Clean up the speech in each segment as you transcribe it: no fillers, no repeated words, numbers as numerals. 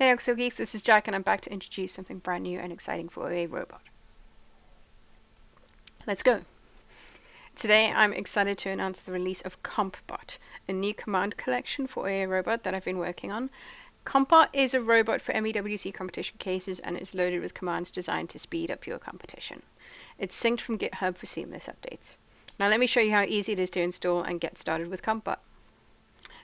Hey Excel Geeks, this is Jack and I'm back to introduce something brand new and exciting for OA Robot. Let's go! Today I'm excited to announce the release of CompBot, a new command collection for OA Robot that I've been working on. CompBot is a robot for MEWC competition cases and is loaded with commands designed to speed up your competition. It's synced from GitHub for seamless updates. Now let me show you how easy it is to install and get started with CompBot.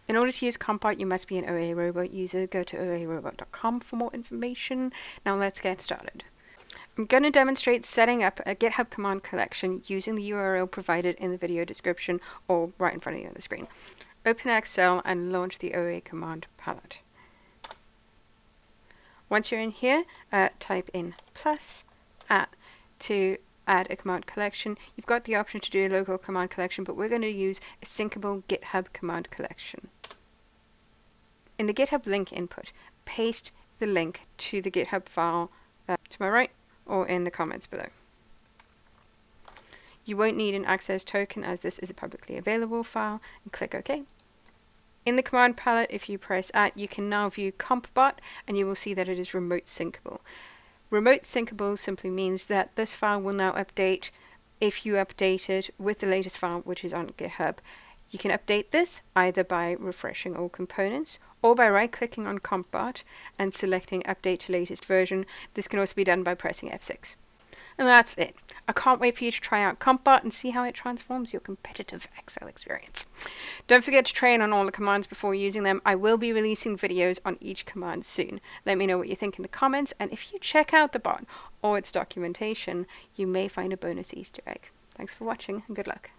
In order to use CompBot, you must be an OA Robot user. Go to oarobot.com for more information. Now let's get started. I'm going to demonstrate setting up a GitHub command collection using the URL provided in the video description or right in front of you on the screen. Open Excel and launch the OA command palette. Once you're in here, type in +@ to add a command collection. You've got the option to do a local command collection, but we're going to use a syncable GitHub command collection. In the GitHub link input, paste the link to the GitHub file to my right or in the comments below. You won't need an access token as this is a publicly available file, and click OK. In the command palette, if you press @ you can now view CompBot and you will see that it is remote syncable. Remote syncable simply means that this file will now update if you update it with the latest file which is on GitHub. You can update this either by refreshing all components or by right-clicking on CompBot and selecting Update to Latest Version. This can also be done by pressing F6. And that's it. I can't wait for you to try out CompBot and see how it transforms your competitive Excel experience. Don't forget to train on all the commands before using them. I will be releasing videos on each command soon. Let me know what you think in the comments, and if you check out the bot or its documentation, you may find a bonus Easter egg. Thanks for watching and good luck.